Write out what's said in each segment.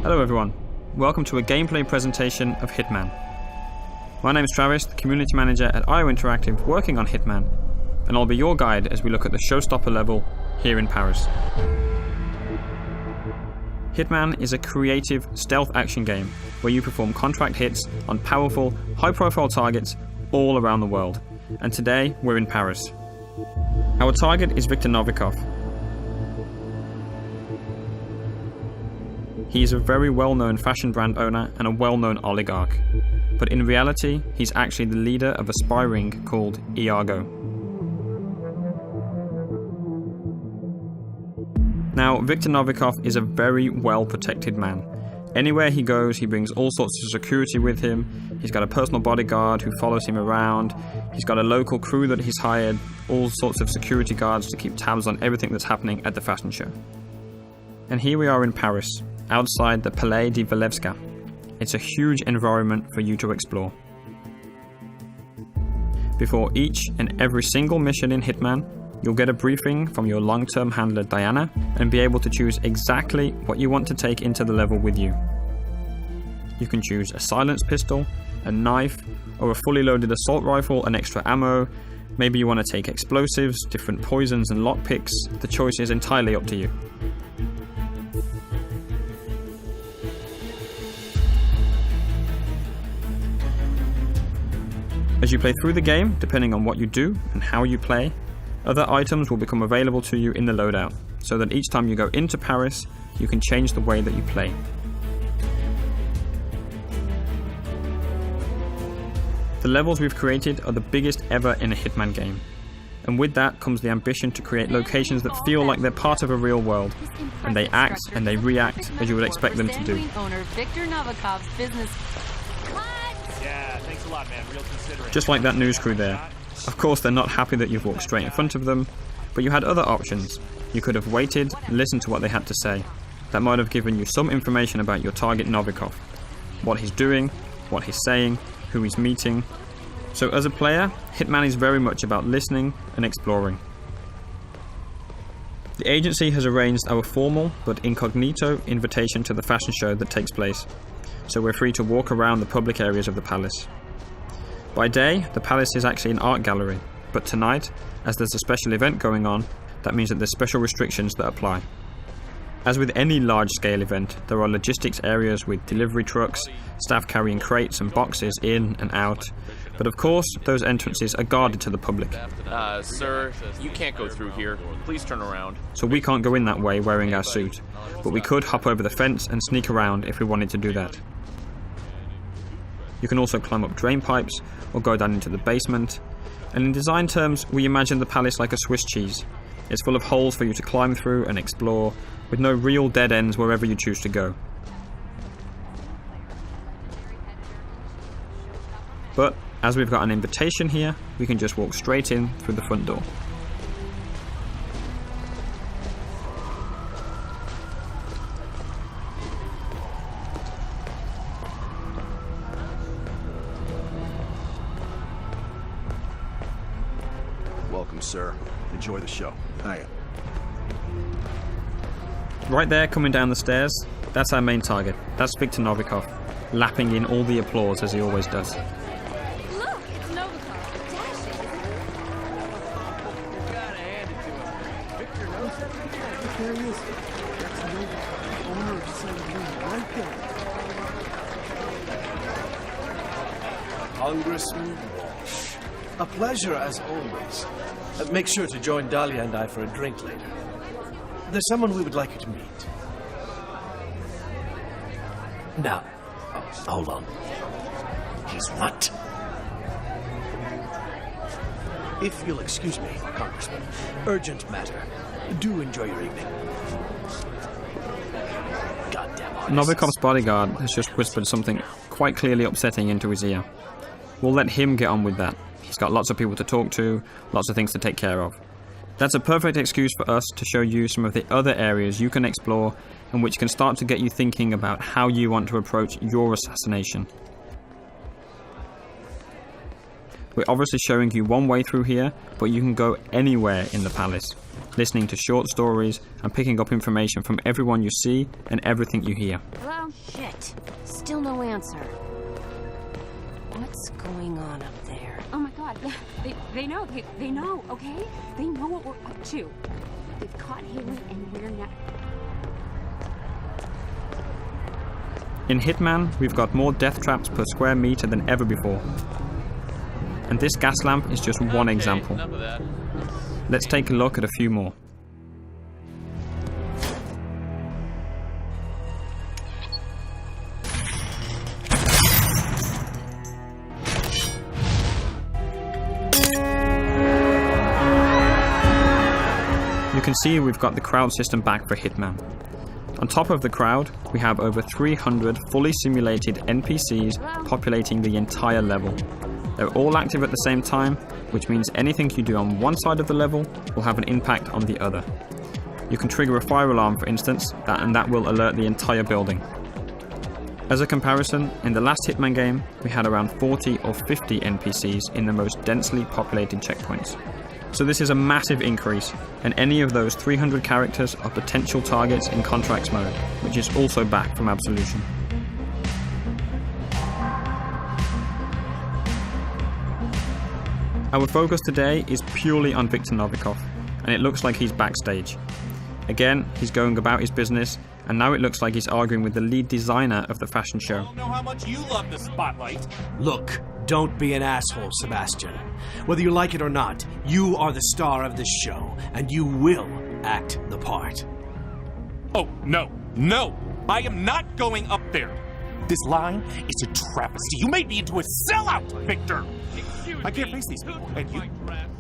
Hello everyone, welcome to a gameplay presentation of Hitman. My name is Travis, the community manager at IO Interactive working on Hitman, and I'll be your guide as we look at the Showstopper level here in Paris. Hitman is a creative stealth action game where you perform contract hits on powerful, high-profile targets all around the world, and today we're in Paris. Our target is Viktor Novikov. He is a very well-known fashion brand owner and a well-known oligarch, but in reality, he's actually the leader of a spy ring called Iago. Now, Viktor Novikov is a very well-protected man. Anywhere he goes, he brings all sorts of security with him. He's got a personal bodyguard who follows him around. He's got a local crew that he's hired, all sorts of security guards to keep tabs on everything that's happening at the fashion show. And here we are in Paris, outside the Palais de Walewska. It's a huge environment for you to explore. Before each and every single mission in Hitman, you'll get a briefing from your long-term handler Diana and be able to choose exactly what you want to take into the level with you. You can choose a silenced pistol, a knife, or a fully loaded assault rifle and extra ammo. Maybe you want to take explosives, different poisons and lockpicks. The choice is entirely up to you. As you play through the game, depending on what you do and how you play, other items will become available to you in the loadout, so that each time you go into Paris, you can change the way that you play. The levels we've created are the biggest ever in a Hitman game, and with that comes the ambition to create locations that feel like they're part of a real world, and they act and they react as you would expect them to do. Yeah, thanks a lot, man. Real considerate. Just like that news crew there. Of course, they're not happy that you've walked straight in front of them, but you had other options. You could have waited, listened to what they had to say. That might have given you some information about your target Novikov. What he's doing, what he's saying, who he's meeting. So as a player, Hitman is very much about listening and exploring. The agency has arranged our formal but incognito invitation to the fashion show that takes place, so we're free to walk around the public areas of the palace. By day, the palace is actually an art gallery, but tonight, as there's a special event going on, that means that there's special restrictions that apply. As with any large-scale event, there are logistics areas with delivery trucks, staff carrying crates and boxes in and out, but of course, those entrances are guarded to the public. Sir, you can't go through here. Please turn around. So we can't go in that way wearing our suit, but we could hop over the fence and sneak around if we wanted to do that. You can also climb up drain pipes or go down into the basement, and in design terms, we imagine the palace like a Swiss cheese. It's full of holes for you to climb through and explore, with no real dead ends wherever you choose to go. But as we've got an invitation here, we can just walk straight in through the front door. Welcome, sir. Enjoy the show. Hiya. Right there, coming down the stairs, that's our main target. That's Viktor Novikov, lapping in all the applause as he always does. Look, it's Novikov. Dashing. You gotta hand it to him. Victor knows it. There he is. That's Novikov, the owner of Assassination, right there. Congressman Walsh. A pleasure as always. Make sure to join Dahlia and I for a drink later. There's someone we would like you to meet. Now, hold on. He's what? If you'll excuse me, Congressman. Urgent matter. Do enjoy your evening. Goddamn artists. Novikov's bodyguard has just whispered something quite clearly upsetting into his ear. We'll let him get on with that. He's got lots of people to talk to, lots of things to take care of. That's a perfect excuse for us to show you some of the other areas you can explore and which can start to get you thinking about how you want to approach your assassination. We're obviously showing you one way through here, but you can go anywhere in the palace. listening to short stories, and picking up information from everyone you see and everything you hear. Hello? Shit. Still no answer. What's going on up there? Oh my god, yeah, they know, they know, okay? They know what we're up to. They've caught Haley and we're not... In Hitman, we've got more death traps per square meter than ever before. And this gas lamp is just one example. Enough of that. Let's take a look at a few more. You can see we've got the crowd system back for Hitman. On top of the crowd, we have over 300 fully simulated NPCs populating the entire level. They're all active at the same time, which means anything you do on one side of the level will have an impact on the other. You can trigger a fire alarm, for instance, and that will alert the entire building. As a comparison, in the last Hitman game, we had around 40 or 50 NPCs in the most densely populated checkpoints. So this is a massive increase, and any of those 300 characters are potential targets in Contracts mode, which is also back from Absolution. Our focus today is purely on Viktor Novikov, and it looks like he's backstage. Again, he's going about his business, and now it looks like he's arguing with the lead designer of the fashion show. I don't know how much you love the spotlight. Look, don't be an asshole, Sebastian. Whether you like it or not, you are the star of this show, and you will act the part. Oh, no, no! I am not going up there! This line is a travesty. You made me into a sellout, Victor! I can't face these people, and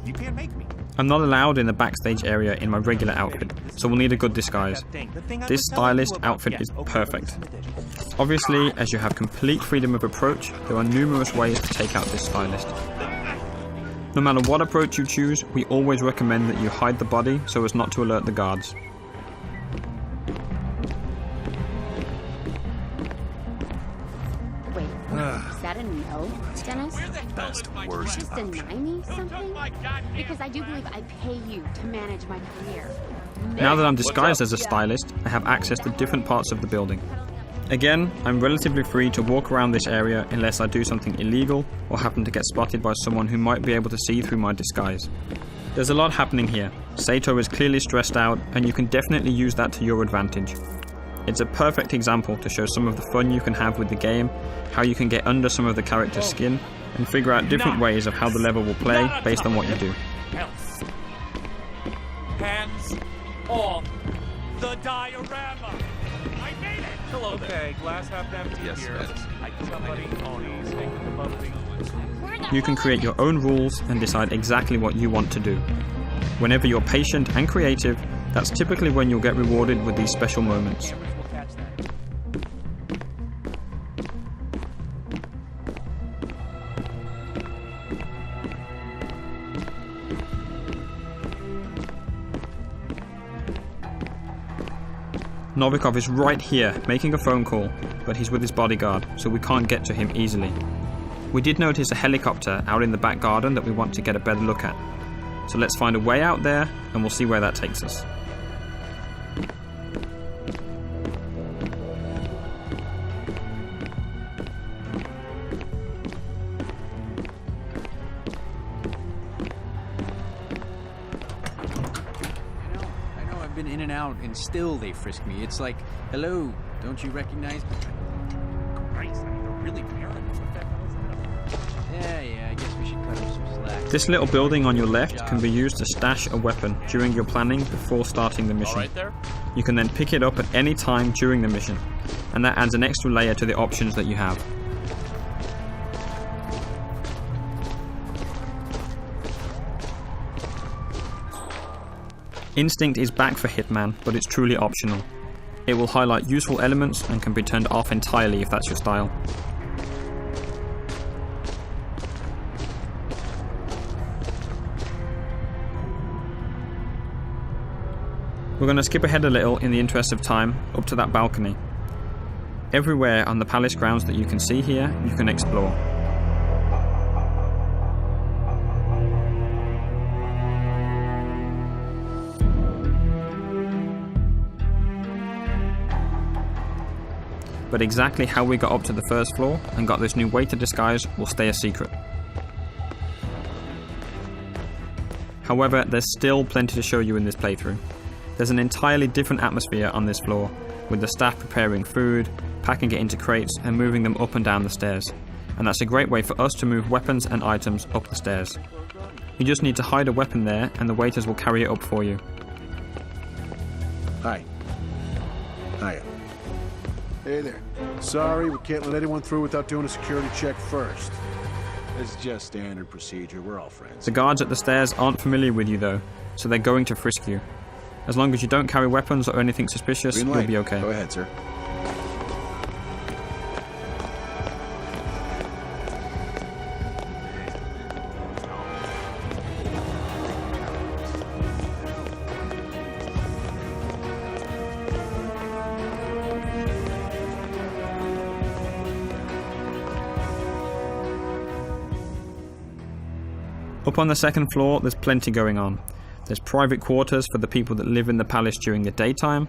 you can't make me. I'm not allowed in the backstage area in my regular outfit, so we'll need a good disguise. This stylist outfit is perfect. Obviously, as you have complete freedom of approach, there are numerous ways to take out this stylist. No matter what approach you choose, we always recommend that you hide the body so as not to alert the guards. Wait, is that a no, Dennis? Best, worst Just option. deny me something? Because I do believe I pay you to manage my career. Now that I'm disguised as a stylist, I have access to different parts of the building. Again, I'm relatively free to walk around this area unless I do something illegal or happen to get spotted by someone who might be able to see through my disguise. There's a lot happening here. Sato is clearly stressed out, and you can definitely use that to your advantage. It's a perfect example to show some of the fun you can have with the game, how you can get under some of the character's skin, and figure out different ways of how the level will play based on what you do. Else. Hands off the diorama! I made it! Hello there. Okay, glass half empty Yes, here. yes. Somebody Oni, stick with the bubbly. You can create your own rules and decide exactly what you want to do. Whenever you're patient and creative, that's typically when you'll get rewarded with these special moments. Cameras will catch that. Novikov is right here, making a phone call, but he's with his bodyguard, so we can't get to him easily. We did notice a helicopter out in the back garden that we want to get a better look at. So let's find a way out there, and we'll see where that takes us. I know, I've been in and out, and still they frisk me. It's like, hello, don't you recognize me? Christ, I mean, they're really paranoid. What the hell is that? Yeah, I guess we should cut him some slack. This little building on your left can be used to stash a weapon during your planning before starting the mission. Right there? You can then pick it up at any time during the mission, and that adds an extra layer to the options that you have. Instinct is back for Hitman, but it's truly optional. It will highlight useful elements and can be turned off entirely if that's your style. We're going to skip ahead a little in the interest of time, up to that balcony. Everywhere on the palace grounds that you can see here, you can explore. but exactly how we got up to the first floor and got this new waiter disguise will stay a secret. However, there's still plenty to show you in this playthrough. There's an entirely different atmosphere on this floor, with the staff preparing food, packing it into crates and moving them up and down the stairs. And that's a great way for us to move weapons and items up the stairs. You just need to hide a weapon there and the waiters will carry it up for you. Hi. Hiya. Hey there. Sorry, we can't let anyone through without doing a security check first. It's just standard procedure. We're all friends. The guards at the stairs aren't familiar with you though, so they're going to frisk you. As long as you don't carry weapons or anything suspicious, you'll be okay. Go ahead, sir. Up on the second floor, there's plenty going on. There's private quarters for the people that live in the palace during the daytime,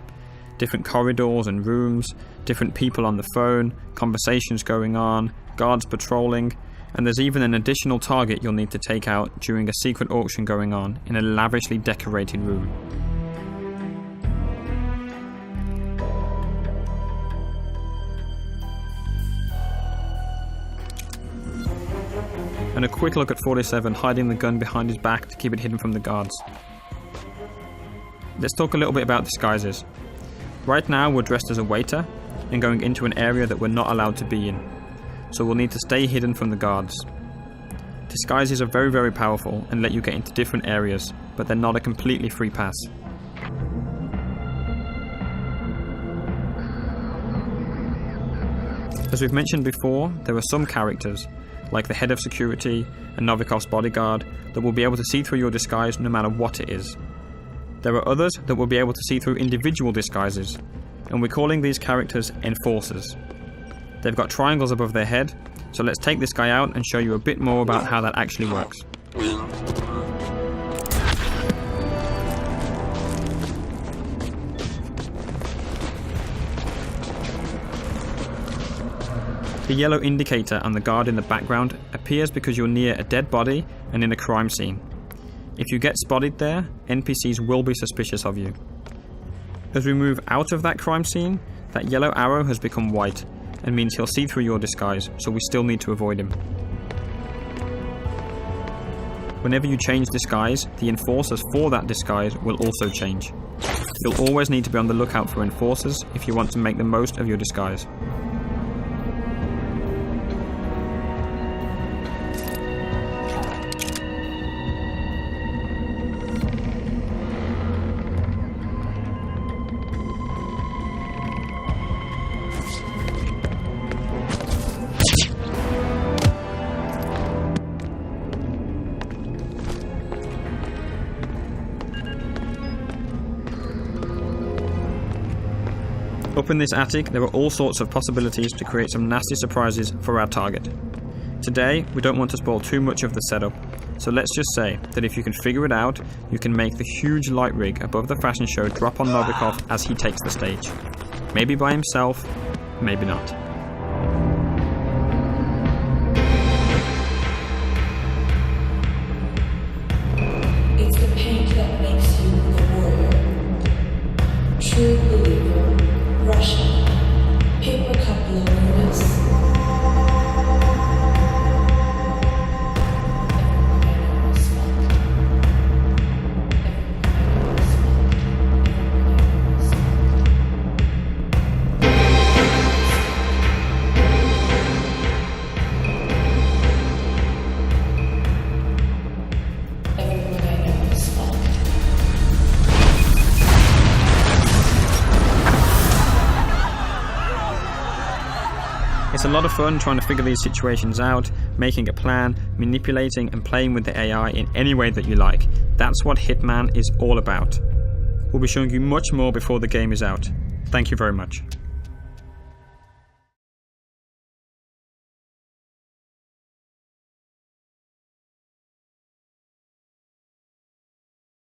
different corridors and rooms, different people on the phone, conversations going on, guards patrolling, and there's even an additional target you'll need to take out during a secret auction going on in a lavishly decorated room. And a quick look at 47 hiding the gun behind his back to keep it hidden from the guards. Let's talk a little bit about disguises. Right now we're dressed as a waiter and going into an area that we're not allowed to be in, so we'll need to stay hidden from the guards. Disguises are very, very powerful and let you get into different areas, but they're not a completely free pass. As we've mentioned before, there are some characters, like the head of security and Novikov's bodyguard, that will be able to see through your disguise no matter what it is. There are others that will be able to see through individual disguises, and we're calling these characters enforcers. They've got triangles above their head, so let's take this guy out and show you a bit more about how that actually works. The yellow indicator on the guard in the background appears because you're near a dead body and in a crime scene. If you get spotted there, NPCs will be suspicious of you. As we move out of that crime scene, that yellow arrow has become white and means he'll see through your disguise, so we still need to avoid him. Whenever you change disguise, the enforcers for that disguise will also change. You'll always need to be on the lookout for enforcers if you want to make the most of your disguise. Up in this attic, there are all sorts of possibilities to create some nasty surprises for our target. Today, we don't want to spoil too much of the setup, so let's just say that if you can figure it out, you can make the huge light rig above the fashion show drop on Novikov as he takes the stage. Maybe by himself, maybe not. It's the paint that makes you the warrior. True believer. Russia. Paper cup loneliness. It's a lot of fun trying to figure these situations out, making a plan, manipulating and playing with the AI in any way that you like. That's what Hitman is all about. We'll be showing you much more before the game is out. Thank you very much.